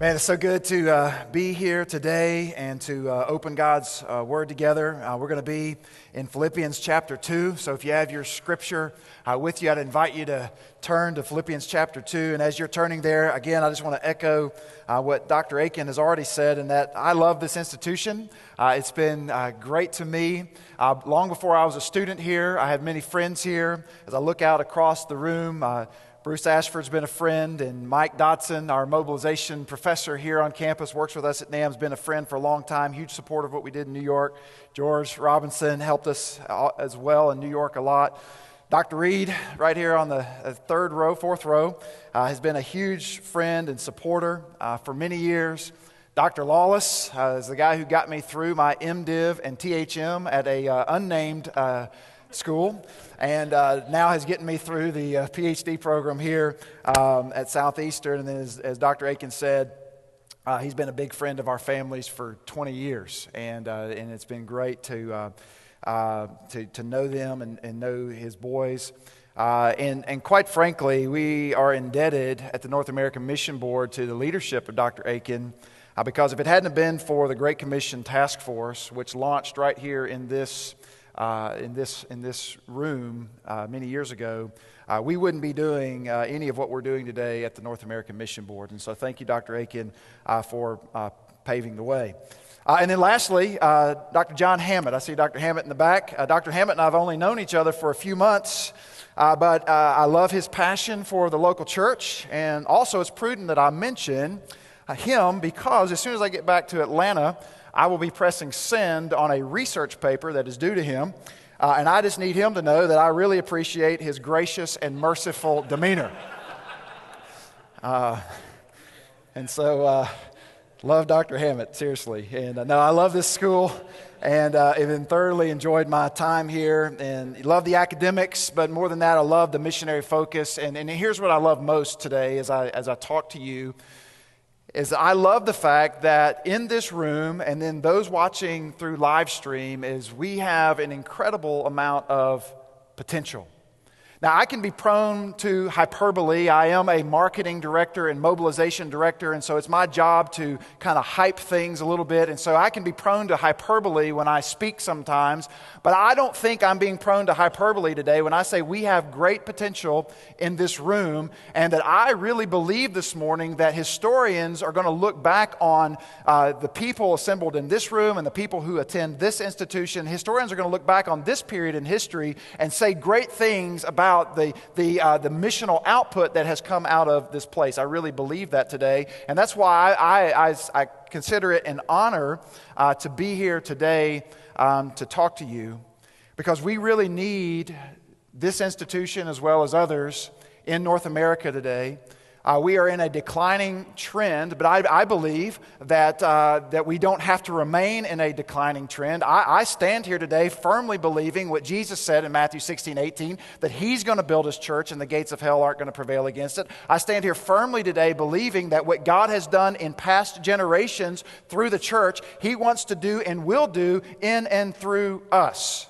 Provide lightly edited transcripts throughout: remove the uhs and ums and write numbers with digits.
Man, it's so good to be here today and to open God's Word together. We're going to be in Philippians chapter 2. So if you have your scripture with you, I'd invite you to turn to Philippians chapter 2. And as you're turning there, again, I just want to echo what Dr. Aiken has already said, in that I love this institution. It's been great to me. Long before I was a student here, I had many friends here. As I look out across the room, Bruce Ashford's been a friend, and Mike Dotson, our mobilization professor here on campus, works with us at NAM's, been a friend for a long time, huge supporter of what we did in New York. George Robinson helped us as well in New York a lot. Dr. Reed, right here on the fourth row, has been a huge friend and supporter for many years. Dr. Lawless is the guy who got me through my MDiv and THM at a unnamed school, and now has gotten me through the PhD program here at Southeastern. And then as Dr. Aiken said, he's been a big friend of our families for 20 years, and it's been great to know them and know his boys. And quite frankly, we are indebted at the North American Mission Board to the leadership of Dr. Aiken, because if it hadn't been for the Great Commission Task Force, which launched right here in this room many years ago, we wouldn't be doing any of what we're doing today at the North American Mission Board. And so thank you, Dr. Aiken, for paving the way. And then lastly, Dr. John Hammett. I see Dr. Hammett in the back. Dr. Hammett and I have only known each other for a few months, but I love his passion for the local church. And also it's prudent that I mention him, because as soon as I get back to Atlanta, I will be pressing send on a research paper that is due to him, and I just need him to know that I really appreciate his gracious and merciful demeanor. And so, love Dr. Hammett, seriously. And no, I love this school, and I've thoroughly enjoyed my time here, and love the academics, but more than that, I love the missionary focus. And here's what I love most today as I talk to you, is I love the fact that in this room, and then those watching through live stream, is we have an incredible amount of potential. Now, I can be prone to hyperbole. I am a marketing director and mobilization director, and so it's my job to kind of hype things a little bit, and so I can be prone to hyperbole when I speak sometimes, but I don't think I'm being prone to hyperbole today when I say we have great potential in this room, and that I really believe this morning that historians are going to look back on the people assembled in this room and the people who attend this institution. Historians are going to look back on this period in history and say great things about the missional output that has come out of this place. I really believe that today, and that's why I consider it an honor to be here today to talk to you, because we really need this institution as well as others in North America today. We are in a declining trend, but I believe that we don't have to remain in a declining trend. I stand here today firmly believing what Jesus said in Matthew 16:18, that He's going to build His church and the gates of hell aren't going to prevail against it. I stand here firmly today believing that what God has done in past generations through the church, He wants to do and will do in and through us.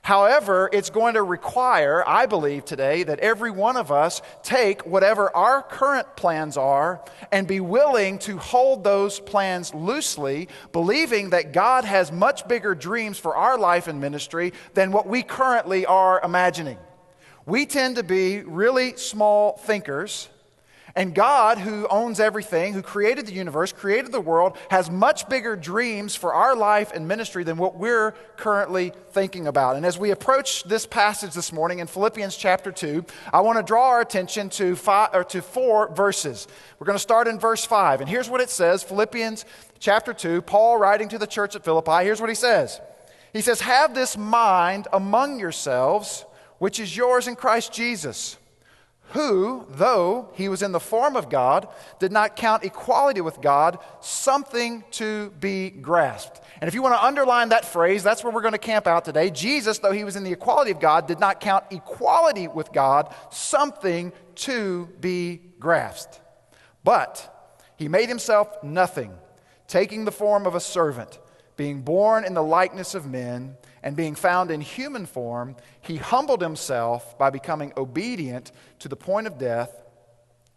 However, it's going to require, I believe today, that every one of us take whatever our current plans are and be willing to hold those plans loosely, believing that God has much bigger dreams for our life and ministry than what we currently are imagining. We tend to be really small thinkers, and God, who owns everything, who created the universe, created the world, has much bigger dreams for our life and ministry than what we're currently thinking about. And as we approach this passage this morning in Philippians chapter 2, I want to draw our attention to 4 verses. We're going to start in verse 5. And here's what it says, Philippians chapter 2, Paul writing to the church at Philippi. Here's what he says. He says, "Have this mind among yourselves, which is yours in Christ Jesus, who, though He was in the form of God, did not count equality with God something to be grasped." And if you want to underline that phrase, that's where we're going to camp out today. Jesus, though He was in the equality of God, did not count equality with God something to be grasped. But He made Himself nothing, taking the form of a servant, being born in the likeness of men, and being found in human form, He humbled Himself by becoming obedient to the point of death,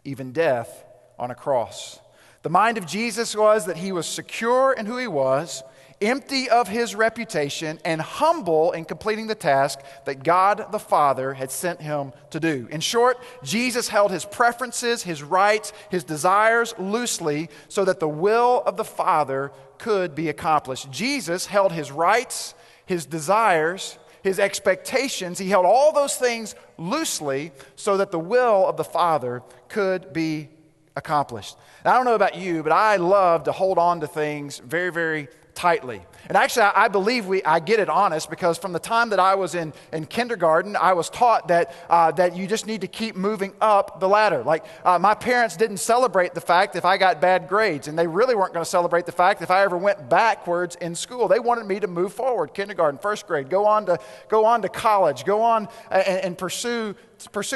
even death on a cross. The mind of Jesus was that he was secure in who he was, empty of his reputation, and humble in completing the task that God the Father had sent him to do. In short, Jesus held his preferences, his rights, his desires loosely so that the will of the Father could be accomplished. Jesus held his rights, his desires, his expectations, he held all those things loosely so that the will of the Father could be accomplished. Now, I don't know about you, but I love to hold on to things very, very tightly. And actually, I believe I get it honest, because from the time that I was in kindergarten, I was taught that you just need to keep moving up the ladder. Like, my parents didn't celebrate the fact if I got bad grades, and they really weren't going to celebrate the fact if I ever went backwards in school. They wanted me to move forward, kindergarten, first grade, go on to college, go on and pursue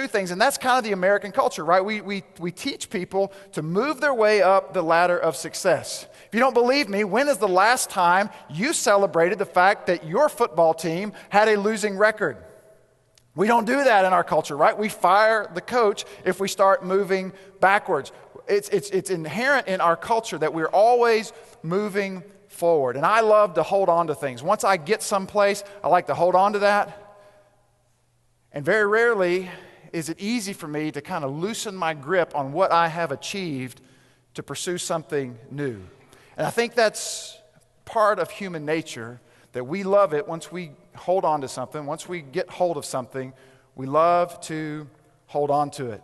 things. And that's kind of the American culture, right? We teach people to move their way up the ladder of success. If you don't believe me, when is the last time you celebrated the fact that your football team had a losing record? We don't do that in our culture, right? We fire the coach if we start moving backwards. It's inherent in our culture that we're always moving forward. And I love to hold on to things. Once I get someplace, I like to hold on to that. And very rarely is it easy for me to kind of loosen my grip on what I have achieved to pursue something new. And I think that's part of human nature, that we love it once we hold on to something. Once we get hold of something, we love to hold on to it.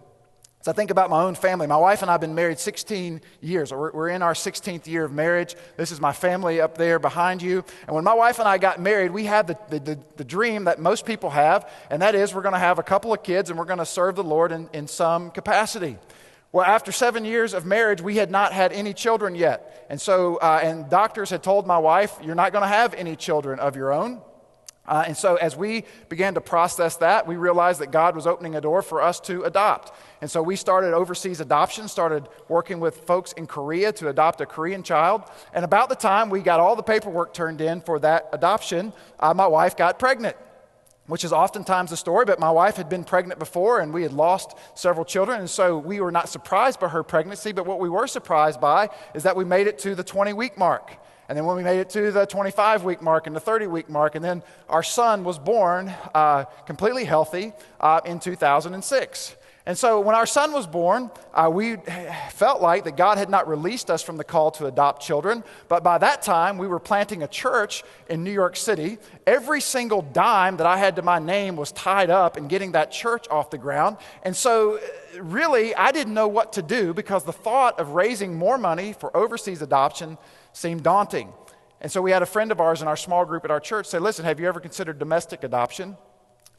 So I think about my own family. My wife and I have been married 16 years. We're in our 16th year of marriage. This is my family up there behind you. And when my wife and I got married, we had the dream that most people have, and that is we're going to have a couple of kids and we're going to serve the Lord in some capacity. Well, after 7 years of marriage, we had not had any children yet. And so, and doctors had told my wife, you're not going to have any children of your own. And so as we began to process that, we realized that God was opening a door for us to adopt. And so we started overseas adoption, started working with folks in Korea to adopt a Korean child. And about the time we got all the paperwork turned in for that adoption, my wife got pregnant, which is oftentimes the story. But my wife had been pregnant before, and we had lost several children. And so we were not surprised by her pregnancy. But what we were surprised by is that we made it to the 20-week mark. And then when we made it to the 25-week mark and the 30-week mark, and then our son was born completely healthy in 2006. And so when our son was born, we felt like that God had not released us from the call to adopt children. But by that time, we were planting a church in New York City. Every single dime that I had to my name was tied up in getting that church off the ground. And so really, I didn't know what to do, because the thought of raising more money for overseas adoption seemed daunting. And so we had a friend of ours in our small group at our church say, listen, have you ever considered domestic adoption?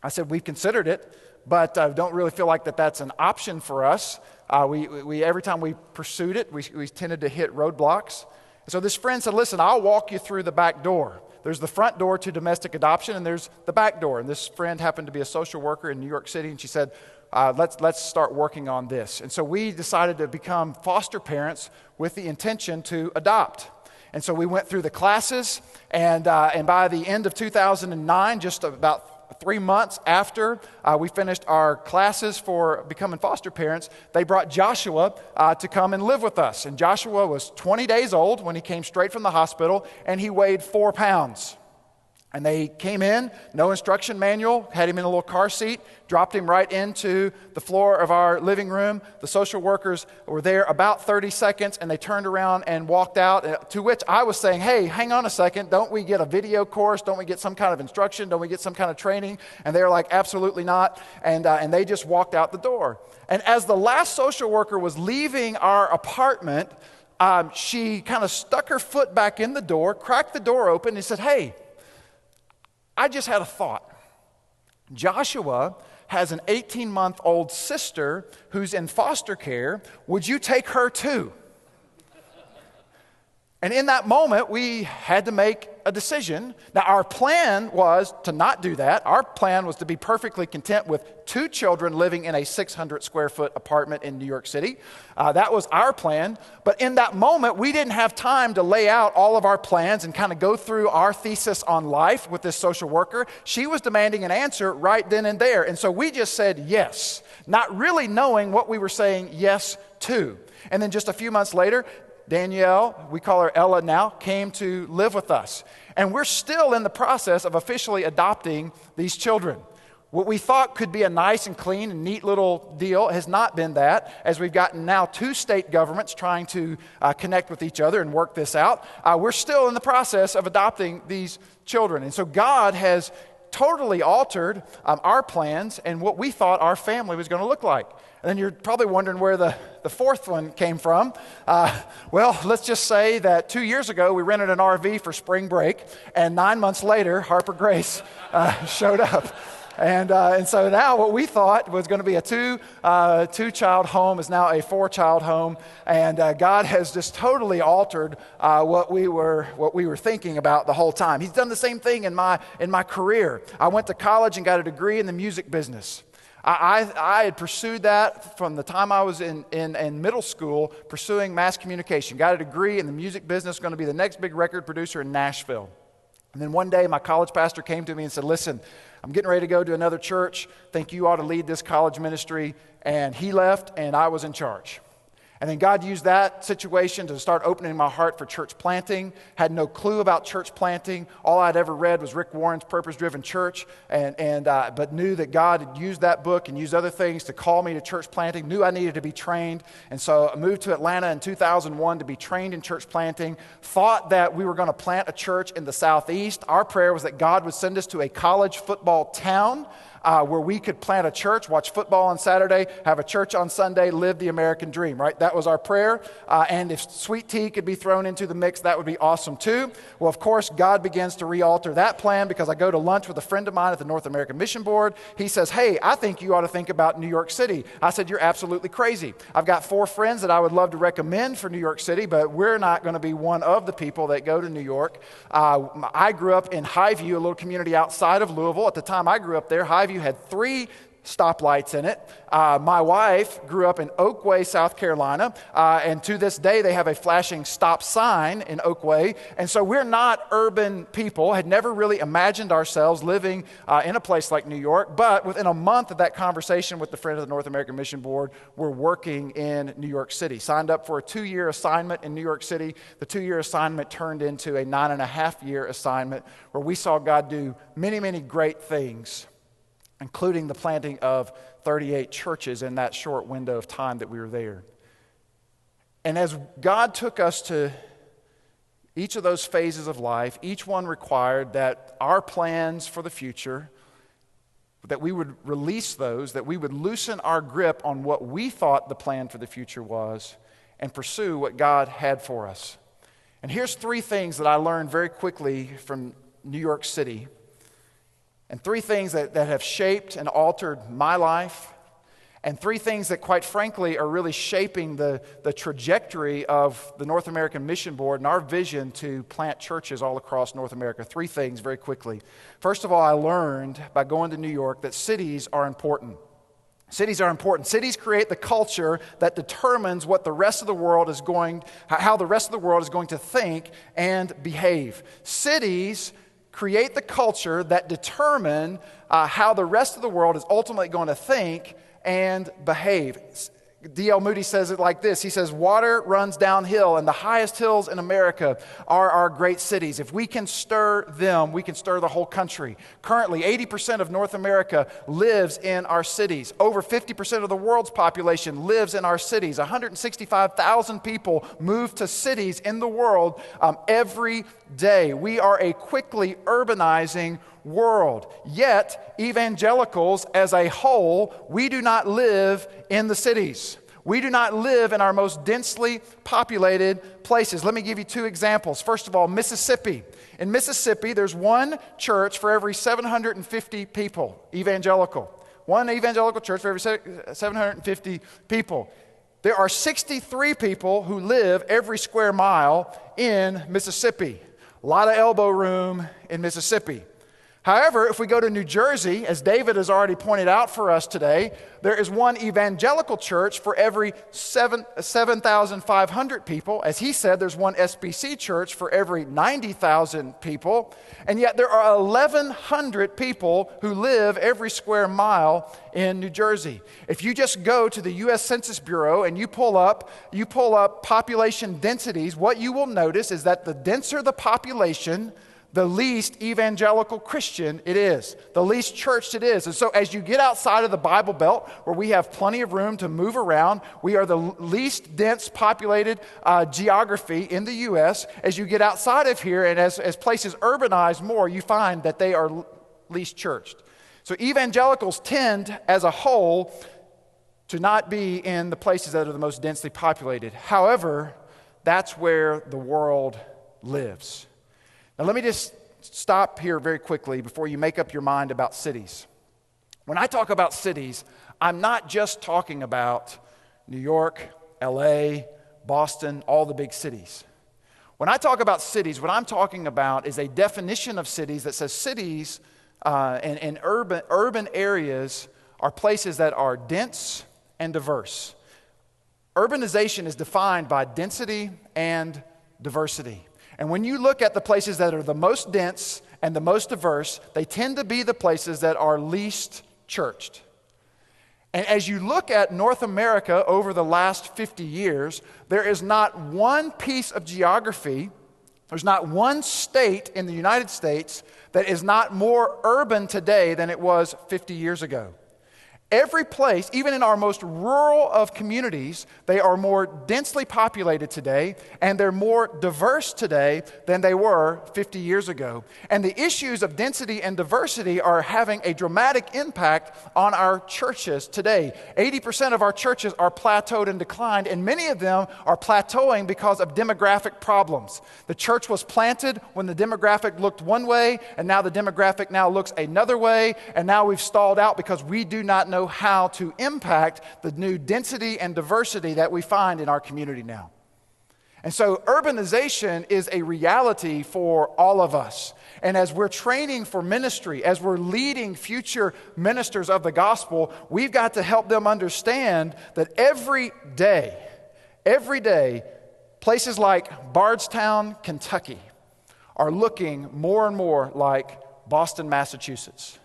I said, we've considered it, but don't really feel like that's an option for us. We every time we pursued it, we tended to hit roadblocks. And so this friend said, listen, I'll walk you through the back door. There's the front door to domestic adoption, and there's the back door. And this friend happened to be a social worker in New York City, and she said, let's start working on this. And so we decided to become foster parents with the intention to adopt. And so we went through the classes, and by the end of 2009, just about 3 months after we finished our classes for becoming foster parents, they brought Joshua to come and live with us. And Joshua was 20 days old when he came straight from the hospital, and he weighed 4 pounds. And they came in, no instruction manual, had him in a little car seat, dropped him right into the floor of our living room. The social workers were there about 30 seconds, and they turned around and walked out, to which I was saying, hey, hang on a second, don't we get a video course? Don't we get some kind of instruction? Don't we get some kind of training? And they were like, absolutely not. And they just walked out the door. And as the last social worker was leaving our apartment, she kind of stuck her foot back in the door, cracked the door open, and said, hey, I just had a thought. Joshua has an 18-month-old sister who's in foster care. Would you take her too? And in that moment, we had to make a decision. Now, our plan was to not do that. Our plan was to be perfectly content with 2 children living in a 600-square-foot apartment in New York City. That was our plan. But in that moment, we didn't have time to lay out all of our plans and kind of go through our thesis on life with this social worker. She was demanding an answer right then and there. And so we just said yes, not really knowing what we were saying yes to. And then just a few months later, Danielle, we call her Ella now, came to live with us. And we're still in the process of officially adopting these children. What we thought could be a nice and clean and neat little deal has not been that, as we've gotten now 2 state governments trying to connect with each other and work this out. We're still in the process of adopting these children. And so God has totally altered our plans and what we thought our family was going to look like. And then you're probably wondering where the 4th one came from. Well, let's just say that 2 years ago, we rented an RV for spring break, and 9 months later, Harper Grace showed up. And so now what we thought was going to be a two-child home is now a 4-child home. And God has just totally altered what we were thinking about the whole time. He's done the same thing in my career. I went to college and got a degree in the music business. I had pursued that from the time I was in middle school, pursuing mass communication. Got a degree in the music business, going to be the next big record producer in Nashville. And then one day my college pastor came to me and said, listen, I'm getting ready to go to another church. Think you ought to lead this college ministry. And he left and I was in charge. And then God used that situation to start opening my heart for church planting. Had no clue about church planting. All I'd ever read was Rick Warren's Purpose-Driven Church, but knew that God had used that book and used other things to call me to church planting. Knew I needed to be trained. And so I moved to Atlanta in 2001 to be trained in church planting. Thought that we were going to plant a church in the Southeast. Our prayer was that God would send us to a college football town where we could plant a church, watch football on Saturday, have a church on Sunday, live the American dream, right? That was our prayer. And if sweet tea could be thrown into the mix, that would be awesome too. Well, of course, God begins to re-alter that plan because I go to lunch with a friend of mine at the North American Mission Board. He says, hey, I think you ought to think about New York City. I said, you're absolutely crazy. I've got 4 friends that I would love to recommend for New York City, but we're not going to be one of the people that go to New York. I grew up in Highview, a little community outside of Louisville. At the time I grew up there, Highview had 3 stoplights in it. My wife grew up in Oakway, South Carolina, and to this day they have a flashing stop sign in Oakway. And so we're not urban people, had never really imagined ourselves living in a place like New York, but within a month of that conversation with the friend of the North American Mission Board, we're working in New York City. Signed up for a 2-year assignment in New York City. The 2-year assignment turned into a 9.5-year assignment where we saw God do many, many great things, including the planting of 38 churches in that short window of time that we were there. And as God took us to each of those phases of life, each one required that our plans for the future, that we would release those, that we would loosen our grip on what we thought the plan for the future was and pursue what God had for us. And here's 3 things that I learned very quickly from New York City. And 3 things that have shaped and altered my life, and 3 things that, quite frankly, are really shaping the trajectory of the North American Mission Board and our vision to plant churches all across North America. 3 things very quickly. First of all, I learned by going to New York that cities are important. Cities are important. Cities create the culture that determines what the rest of the world is how the rest of the world is going to think and behave. Cities create the culture that determine how the rest of the world is ultimately going to think and behave. D.L. Moody says it like this. He says, water runs downhill, and the highest hills in America are our great cities. If we can stir them, we can stir the whole country. Currently, 80% of North America lives in our cities. Over 50% of the world's population lives in our cities. 165,000 people move to cities in the world every day. We are a quickly urbanizing world. Yet, evangelicals as a whole, we do not live in the cities. We do not live in our most densely populated places. Let me give you 2 examples. First of all, Mississippi. In Mississippi, there's 1 church for every 750 people, evangelical. 1 evangelical church for every 750 people. There are 63 people who live every square mile in Mississippi. A lot of elbow room in Mississippi. However, if we go to New Jersey, as David has already pointed out for us today, there is one evangelical church for every 7,500 people. As he said, there's one SBC church for every 90,000 people. And yet there are 1,100 people who live every square mile in New Jersey. If you just go to the U.S. Census Bureau and you pull up population densities, what you will notice is that the denser the population, the least evangelical Christian it is, the least churched it is. And so as you get outside of the Bible Belt, where we have plenty of room to move around, we are the least dense populated geography in the U.S. As you get outside of here and as places urbanize more, you find that they are least churched. So evangelicals tend, as a whole, to not be in the places that are the most densely populated. However, that's where the world lives. Now, let me just stop here very quickly before you make up your mind about cities. When I talk about cities, I'm not just talking about New York, LA, Boston, all the big cities. When I talk about cities, what I'm talking about is a definition of cities that says cities and urban areas are places that are dense and diverse. Urbanization is defined by density and diversity. And when you look at the places that are the most dense and the most diverse, they tend to be the places that are least churched. And as you look at North America over the last 50 years, there is not one piece of geography, there's not one state in the United States that is not more urban today than it was 50 years ago. Every place, even in our most rural of communities, they are more densely populated today, and they're more diverse today than they were 50 years ago. And the issues of density and diversity are having a dramatic impact on our churches today. 80% of our churches are plateaued and declined, and many of them are plateauing because of demographic problems. The church was planted when the demographic looked one way, and now the demographic now looks another way, and now we've stalled out because we do not know how to impact the new density and diversity that we find in our community now. And so urbanization is a reality for all of us. And as we're training for ministry, as we're leading future ministers of the gospel, we've got to help them understand that every day, places like Bardstown, Kentucky are looking more and more like Boston, Massachusetts.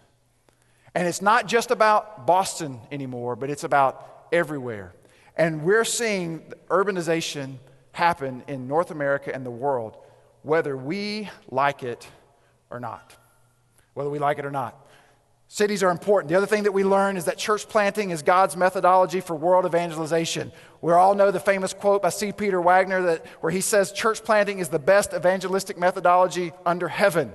And it's not just about Boston anymore, but it's about everywhere. And we're seeing urbanization happen in North America and the world, whether we like it or not. Whether we like it or not. Cities are important. The other thing that we learn is that church planting is God's methodology for world evangelization. We all know the famous quote by C. Peter Wagner where he says, church planting is the best evangelistic methodology under heaven.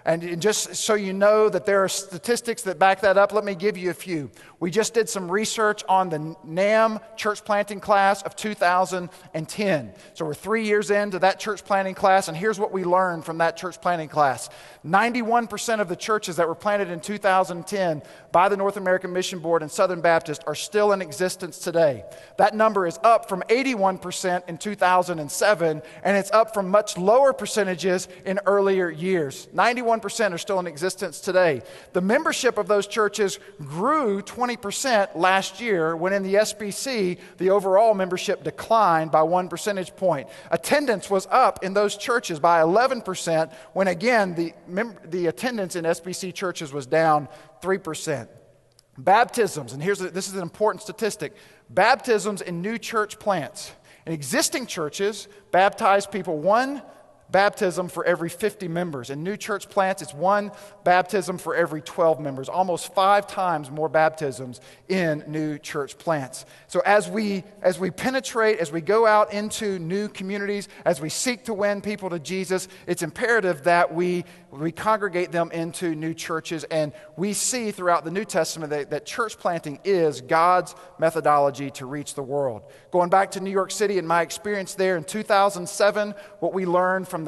And just so you know that there are statistics that back that up, let me give you a few. We just did some research on the NAM church planting class of 2010. So we're 3 years into that church planting class, and here's what we learned from that church planting class. 91% of the churches that were planted in 2010 by the North American Mission Board and Southern Baptist are still in existence today. That number is up from 81% in 2007, and it's up from much lower percentages in earlier years. 91% are still in existence today. The membership of those churches grew 20% last year, when in the SBC, the overall membership declined by 1 percentage point. Attendance was up in those churches by 11%, when again, the attendance in SBC churches was down 3%. Baptisms, and this is an important statistic, baptisms in new church plants. In existing churches, baptize people one baptism for every 50 members. In new church plants, it's one baptism for every 12 members, almost 5 times more baptisms in new church plants. So as we penetrate, as we go out into new communities, as we seek to win people to Jesus, it's imperative that we congregate them into new churches. And we see throughout the New Testament that church planting is God's methodology to reach the world. Going back to New York City and my experience there in 2007, what we learned from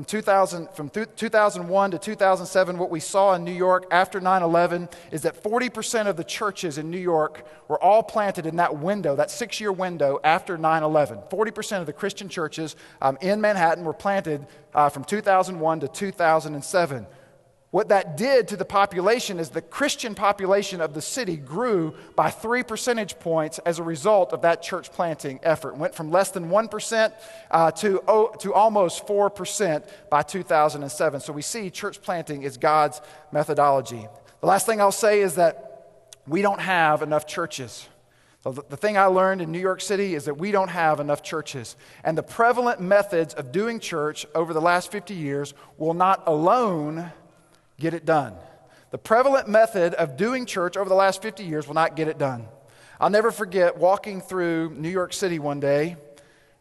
2001 to 2007, what we saw in New York after 9/11 is that 40% of the churches in New York were all planted in that window, that 6-year window after 9/11. 40% of the Christian churches in Manhattan were planted from 2001 to 2007. What that did to the population is the Christian population of the city grew by 3 percentage points as a result of that church planting effort. It went from less than 1% to almost 4% by 2007. So we see church planting is God's methodology. The last thing I'll say is that we don't have enough churches. So the thing I learned in New York City is that we don't have enough churches. And the prevalent methods of doing church over the last 50 years will not alone get it done. The prevalent method of doing church over the last 50 years will not get it done. I'll never forget walking through New York City one day,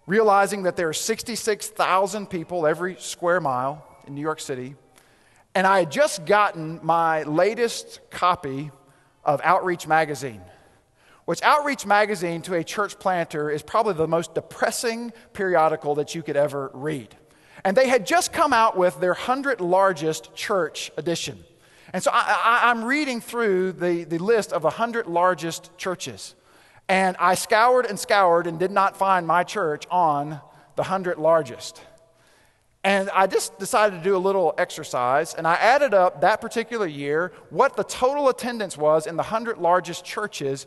realizing that there are 66,000 people every square mile in New York City, and I had just gotten my latest copy of Outreach Magazine, which Outreach Magazine to a church planter is probably the most depressing periodical that you could ever read. And they had just come out with their 100 largest church edition. And so I'm reading through the list of 100 largest churches. And I scoured and did not find my church on the 100 largest. And I just decided to do a little exercise, and I added up that particular year what the total attendance was in the 100 largest churches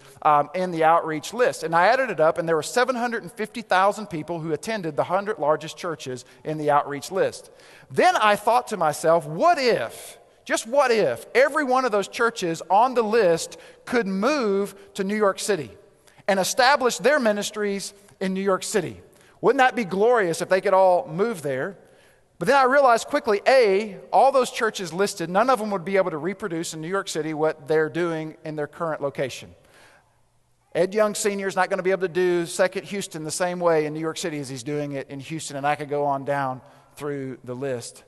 in the outreach list. And I added it up, and there were 750,000 people who attended the 100 largest churches in the outreach list. Then I thought to myself, what if, just what if, every one of those churches on the list could move to New York City and establish their ministries in New York City? Wouldn't that be glorious if they could all move there? But then I realized quickly, all those churches listed, none of them would be able to reproduce in New York City what they're doing in their current location. Ed Young Sr. is not going to be able to do Second Houston the same way in New York City as he's doing it in Houston, and I could go on down through the list.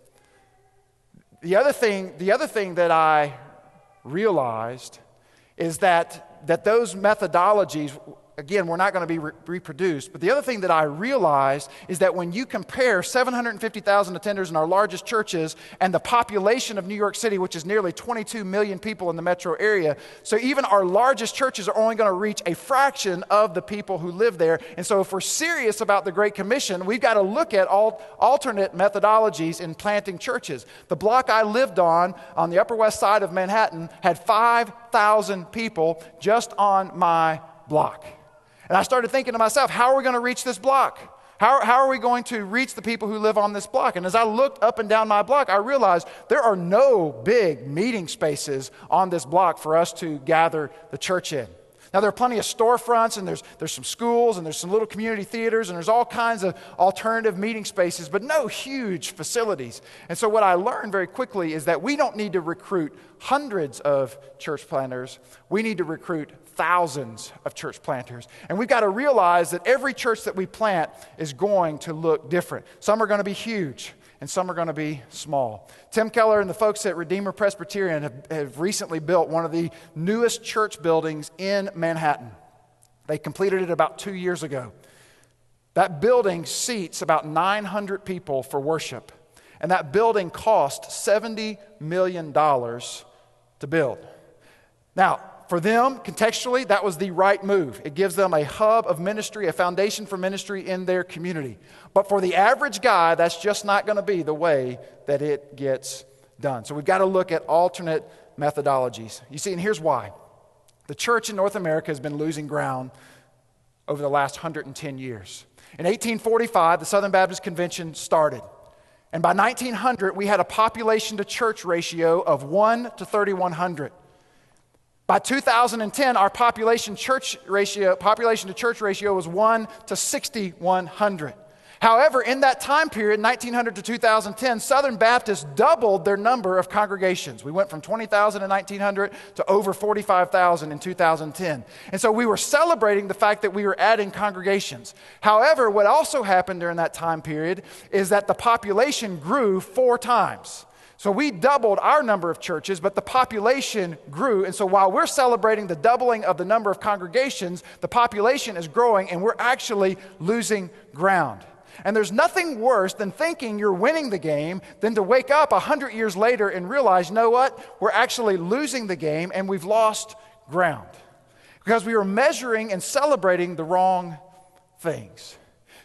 The other thing that I realized is that those methodologies, again, we're not going to be reproduced. But the other thing that I realized is that when you compare 750,000 attenders in our largest churches and the population of New York City, which is nearly 22 million people in the metro area, so even our largest churches are only going to reach a fraction of the people who live there. And so if we're serious about the Great Commission, we've got to look at alternate methodologies in planting churches. The block I lived on the Upper West Side of Manhattan, had 5,000 people just on my block. And I started thinking to myself, how are we going to reach this block? How are we going to reach the people who live on this block? And as I looked up and down my block, I realized there are no big meeting spaces on this block for us to gather the church in. Now, there are plenty of storefronts, and there's some schools, and there's some little community theaters, and there's all kinds of alternative meeting spaces, but no huge facilities. And so what I learned very quickly is that we don't need to recruit hundreds of church planters. We need to recruit thousands of church planters. And we've got to realize that every church that we plant is going to look different. Some are going to be huge, and some are going to be small. Tim Keller and the folks at Redeemer Presbyterian have recently built one of the newest church buildings in Manhattan. They completed it about 2 years ago. That building seats about 900 people for worship. And that building cost $70 million to build. Now, for them, contextually, that was the right move. It gives them a hub of ministry, a foundation for ministry in their community. But for the average guy, that's just not going to be the way that it gets done. So we've got to look at alternate methodologies. You see, and here's why. The church in North America has been losing ground over the last 110 years. In 1845, the Southern Baptist Convention started. And by 1900, we had a population to church ratio of 1 to 3,100. By 2010, our population to church ratio was 1 to 6,100. However, in that time period, 1900 to 2010, Southern Baptists doubled their number of congregations. We went from 20,000 in 1900 to over 45,000 in 2010. And so we were celebrating the fact that we were adding congregations. However, what also happened during that time period is that the population grew 4 times. So we doubled our number of churches, but the population grew. And so while we're celebrating the doubling of the number of congregations, the population is growing and we're actually losing ground. And there's nothing worse than thinking you're winning the game than to wake up 100 years later and realize, you know what? We're actually losing the game and we've lost ground. Because we were measuring and celebrating the wrong things.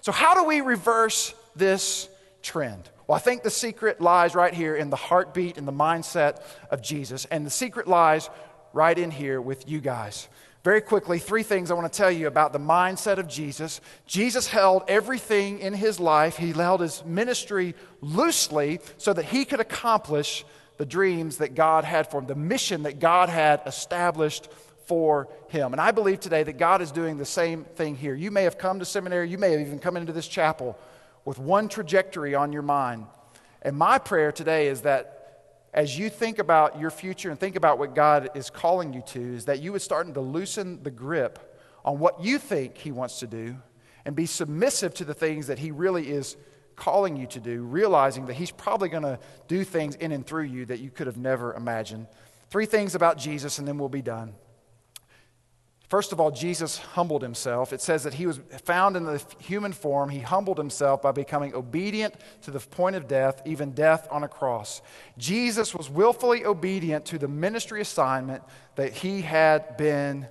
So how do we reverse this trend? Well, I think the secret lies right here in the heartbeat and the mindset of Jesus. And the secret lies right in here with you guys. Very quickly, 3 things I want to tell you about the mindset of Jesus. Jesus held everything in his life. He held his ministry loosely so that he could accomplish the dreams that God had for him, the mission that God had established for him. And I believe today that God is doing the same thing here. You may have come to seminary, you may have even come into this chapel with one trajectory on your mind. And my prayer today is that as you think about your future and think about what God is calling you to, is that you would start to loosen the grip on what you think he wants to do and be submissive to the things that he really is calling you to do, realizing that he's probably going to do things in and through you that you could have never imagined. 3 things about Jesus, and then we'll be done. First of all, Jesus humbled himself. It says that he was found in the human form. He humbled himself by becoming obedient to the point of death, even death on a cross. Jesus was willfully obedient to the ministry assignment that he had been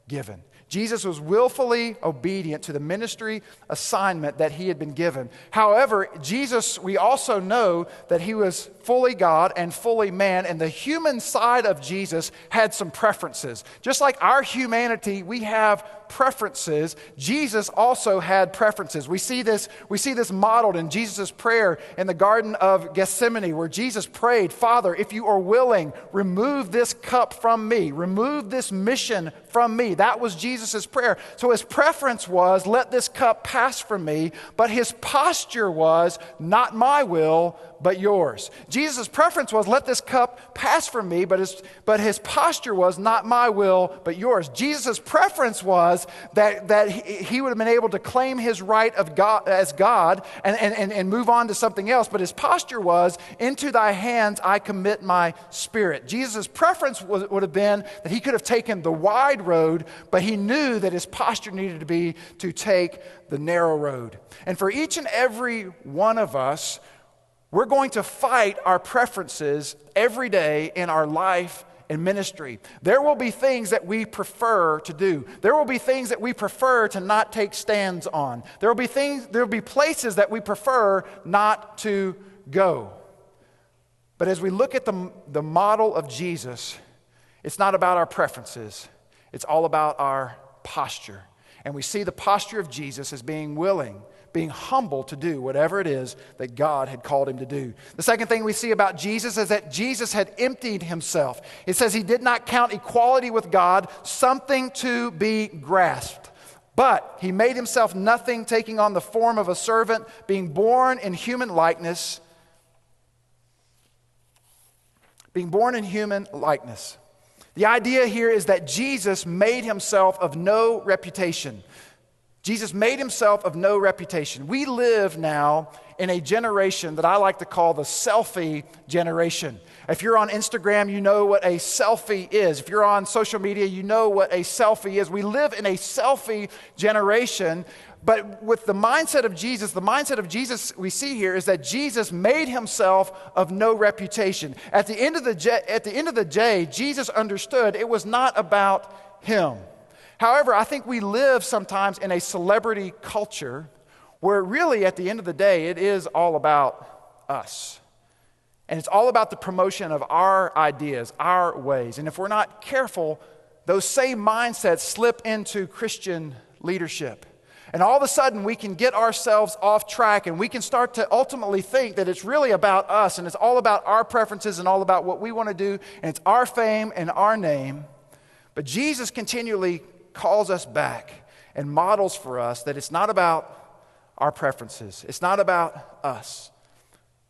given. Jesus was willfully obedient to the ministry assignment that he had been given. However, Jesus, we also know that he was fully God and fully man, and the human side of Jesus had some preferences. Just like our humanity, we have preferences. Jesus also had preferences. We see this modeled in Jesus' prayer in the Garden of Gethsemane, where Jesus prayed, "Father, if you are willing, remove this cup from me. Remove this mission from me." That was Jesus' prayer. So his preference was, let this cup pass from me, but his posture was, not my will, but yours. Jesus' preference was, let this cup pass from me, but his posture was, not my will, but yours. Jesus' preference was that he would have been able to claim his right of God as God and move on to something else, but his posture was, into thy hands I commit my spirit. Jesus' preference would have been that he could have taken the wide road, but he knew that his posture needed to be to take the narrow road. And for each and every one of us, we're going to fight our preferences every day in our life and ministry. There will be things that we prefer to do. There will be things that we prefer to not take stands on. There will be places that we prefer not to go. But as we look at the model of Jesus, it's not about our preferences. It's all about our posture. And we see the posture of Jesus as being willing, being humble to do whatever it is that God had called him to do. The second thing we see about Jesus is that Jesus had emptied himself. It says he did not count equality with God something to be grasped, but he made himself nothing, taking on the form of a servant, being born in human likeness. The idea here is that Jesus made himself of no reputation. Jesus made himself of no reputation. We live now in a generation that I like to call the selfie generation. If you're on Instagram, you know what a selfie is. If you're on social media, you know what a selfie is. We live in a selfie generation, but with the mindset of Jesus we see here is that Jesus made himself of no reputation. At the end of the day, Jesus understood it was not about him. However, I think we live sometimes in a celebrity culture where really at the end of the day, it is all about us. And it's all about the promotion of our ideas, our ways. And if we're not careful, those same mindsets slip into Christian leadership. And all of a sudden, we can get ourselves off track and we can start to ultimately think that it's really about us and it's all about our preferences and all about what we want to do and it's our fame and our name. But Jesus continually calls us back and models for us that it's not about our preferences. It's not about us,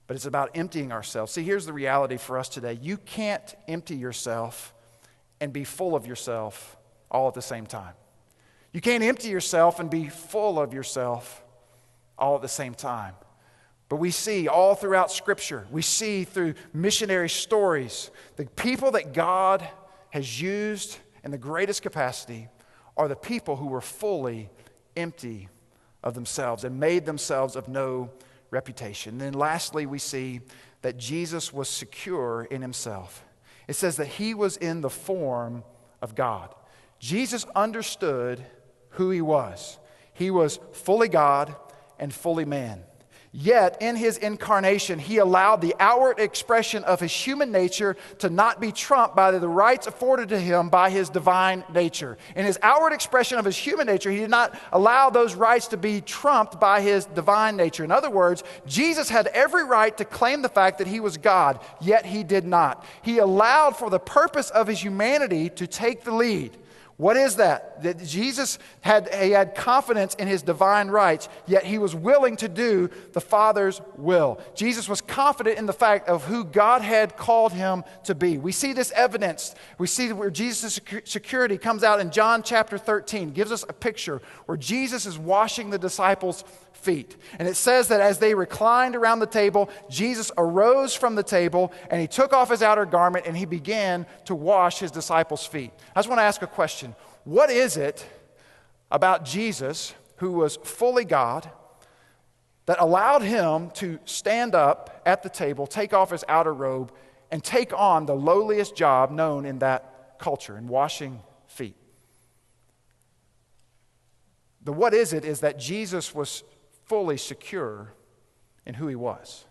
but it's about emptying ourselves. See, here's the reality for us today. You can't empty yourself and be full of yourself all at the same time. You can't empty yourself and be full of yourself all at the same time. But we see all throughout Scripture, we see through missionary stories, the people that God has used in the greatest capacity are the people who were fully empty of themselves and made themselves of no reputation. And then lastly, we see that Jesus was secure in himself. It says that he was in the form of God. Jesus understood who he was. He was fully God and fully man. Yet, in his incarnation, he allowed the outward expression of his human nature to not be trumped by the rights afforded to him by his divine nature. In his outward expression of his human nature, he did not allow those rights to be trumped by his divine nature. In other words, Jesus had every right to claim the fact that he was God, yet he did not. He allowed for the purpose of his humanity to take the lead. What is that? That Jesus had confidence in his divine rights, yet he was willing to do the Father's will. Jesus was confident in the fact of who God had called him to be. We see this evidence. We see where Jesus' security comes out in John chapter 13, gives us a picture where Jesus is washing the disciples' feet. And it says that as they reclined around the table, Jesus arose from the table and he took off his outer garment and he began to wash his disciples' feet. I just want to ask a question. What is it about Jesus, who was fully God, that allowed him to stand up at the table, take off his outer robe, and take on the lowliest job known in that culture, in washing feet? The what is it is that Jesus was fully secure in who he was.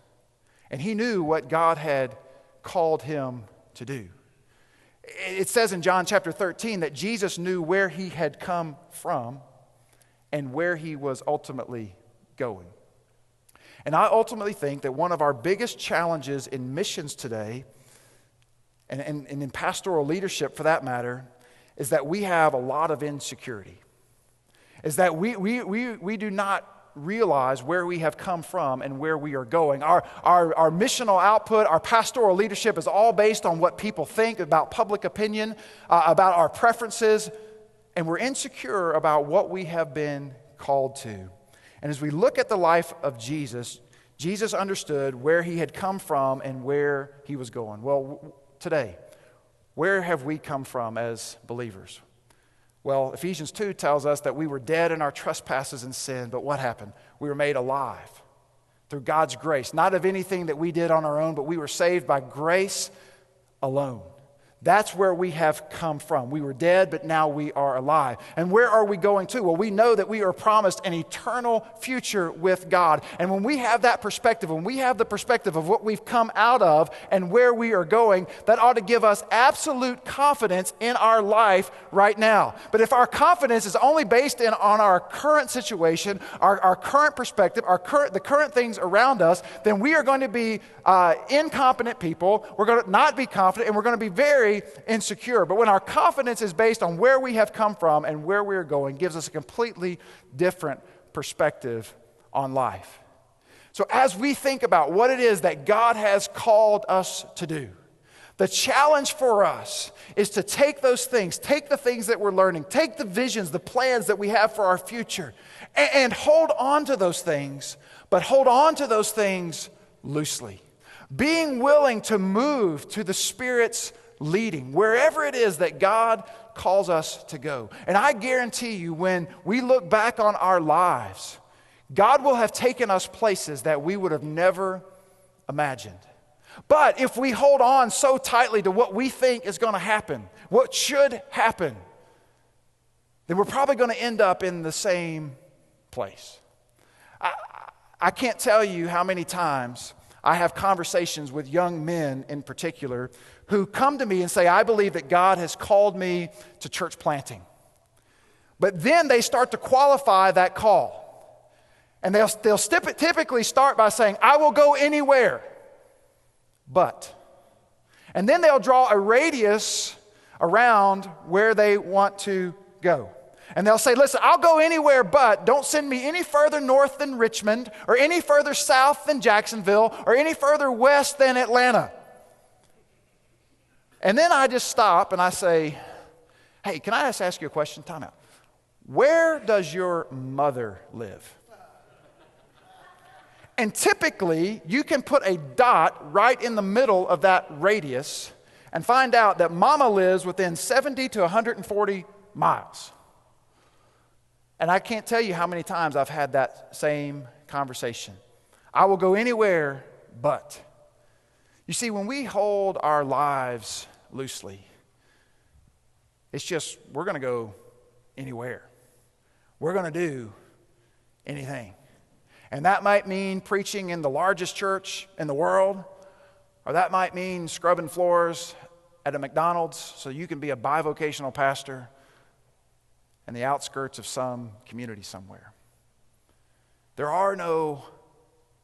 And he knew what God had called him to do. It says in John chapter 13 that Jesus knew where he had come from and where he was ultimately going. And I ultimately think that one of our biggest challenges in missions today, and in pastoral leadership for that matter, is that we have a lot of insecurity. Is that we do not realize where we have come from and where we are going. Our missional output, our pastoral leadership is all based on what people think about public opinion, about our preferences, and we're insecure about what we have been called to. And as we look at the life of Jesus, Jesus understood where he had come from and where he was going. Well, today, where have we come from as believers? Well, Ephesians 2 tells us that we were dead in our trespasses and sin, but what happened? We were made alive through God's grace, not of anything that we did on our own, but we were saved by grace alone. That's where we have come from. We were dead, but now we are alive. And where are we going to? Well, we know that we are promised an eternal future with God. And when we have that perspective, when we have the perspective of what we've come out of and where we are going, that ought to give us absolute confidence in our life right now. But if our confidence is only based on our current situation, our current perspective, the current things around us, then we are going to be incompetent people. We're going to not be confident, and we're going to be very insecure. But when our confidence is based on where we have come from and where we're going, it gives us a completely different perspective on life. So as we think about what it is that God has called us to do, the challenge for us is to take those things, take the things that we're learning, take the visions, the plans that we have for our future, and hold on to those things, but hold on to those things loosely. Being willing to move to the Spirit's leading, wherever it is that God calls us to go. And I guarantee you, when we look back on our lives, God will have taken us places that we would have never imagined. But if we hold on so tightly to what we think is going to happen, what should happen, then we're probably going to end up in the same place. I can't tell you how many times I have conversations with young men in particular who come to me and say, I believe that God has called me to church planting. But then they start to qualify that call. And they'll typically start by saying, I will go anywhere but. And then they'll draw a radius around where they want to go. And they'll say, listen, I'll go anywhere but don't send me any further north than Richmond, or any further south than Jacksonville, or any further west than Atlanta. And then I just stop and I say, hey, can I just ask you a question? Time out. Where does your mother live? And typically, you can put a dot right in the middle of that radius and find out that mama lives within 70 to 140 miles. And I can't tell you how many times I've had that same conversation. I will go anywhere but. You see, when we hold our lives loosely, it's just, we're going to go anywhere. We're going to do anything. And that might mean preaching in the largest church in the world, or that might mean scrubbing floors at a McDonald's so you can be a bivocational pastor in the outskirts of some community somewhere. There are no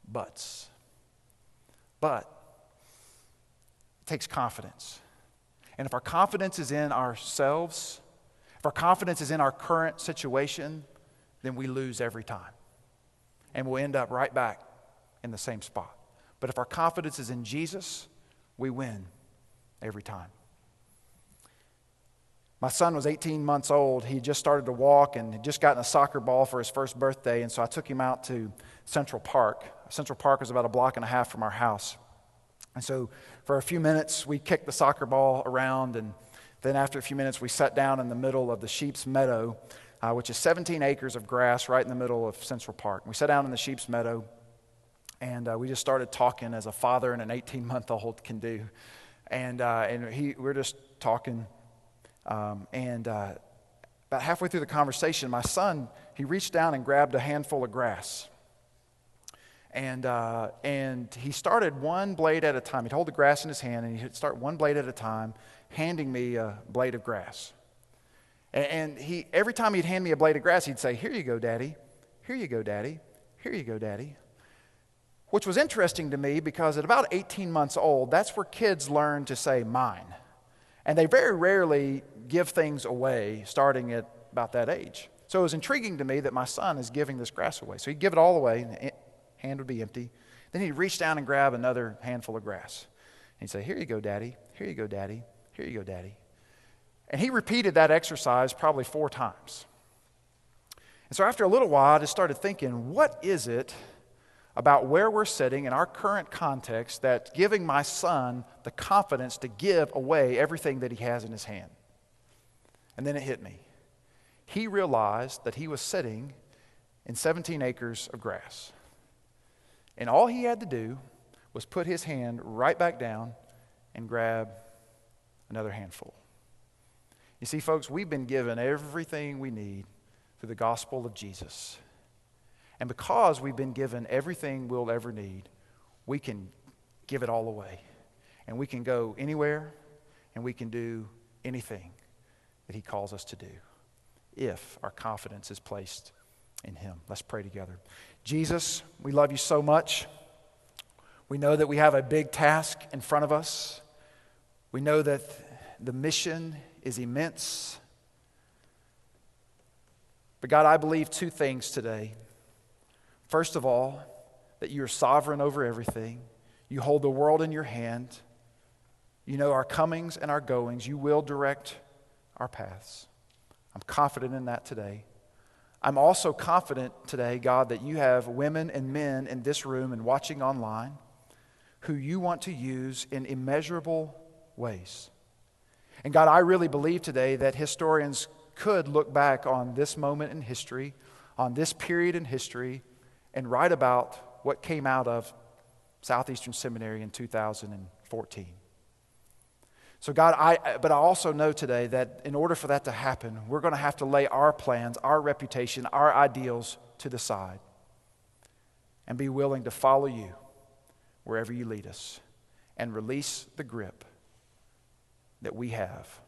buts. But it takes confidence. And if our confidence is in ourselves, if our confidence is in our current situation, then we lose every time. And we'll end up right back in the same spot. But if our confidence is in Jesus, we win every time. My son was 18 months old. He just started to walk and had just gotten a soccer ball for his first birthday. And so I took him out to Central Park. Central Park was about a block and a half from our house. And so for a few minutes, we kicked the soccer ball around. And then after a few minutes, we sat down in the middle of the sheep's meadow, which is 17 acres of grass right in the middle of Central Park. We sat down in the sheep's meadow, and we just started talking as a father and an 18-month-old can do. And we're just talking. About halfway through the conversation, my son, he reached down and grabbed a handful of grass. And he started one blade at a time. He'd hold the grass in his hand, and he'd start one blade at a time, handing me a blade of grass. And every time he'd hand me a blade of grass, he'd say, "Here you go, Daddy. Here you go, Daddy. Here you go, Daddy." Which was interesting to me because at about 18 months old, that's where kids learn to say mine. And they very rarely give things away starting at about that age. So it was intriguing to me that my son is giving this grass away. So he'd give it all away, and the hand would be empty. Then he'd reach down and grab another handful of grass. And he'd say, "Here you go, Daddy. Here you go, Daddy. Here you go, Daddy." And he repeated that exercise probably 4 times. And so after a little while, I just started thinking, what is it about where we're sitting in our current context that's giving my son the confidence to give away everything that he has in his hand? And then it hit me. He realized that he was sitting in 17 acres of grass. And all he had to do was put his hand right back down and grab another handful. You see, folks, we've been given everything we need through the gospel of Jesus. And because we've been given everything we'll ever need, we can give it all away. And we can go anywhere, and we can do anything that he calls us to do if our confidence is placed in him. Let's pray together. Jesus, we love you so much. We know that we have a big task in front of us. We know that the mission is immense. But God, I believe 2 things today. First of all, that you are sovereign over everything. You hold the world in your hand. You know our comings and our goings. You will direct our paths. I'm confident in that today. I'm also confident today, God, that you have women and men in this room and watching online who you want to use in immeasurable ways. And God, I really believe today that historians could look back on this moment in history, on this period in history, and write about what came out of Southeastern Seminary in 2014. So God, but I also know today that in order for that to happen, we're going to have to lay our plans, our reputation, our ideals to the side and be willing to follow you wherever you lead us and release the grip that we have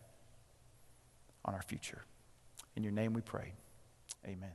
on our future. In your name we pray. Amen.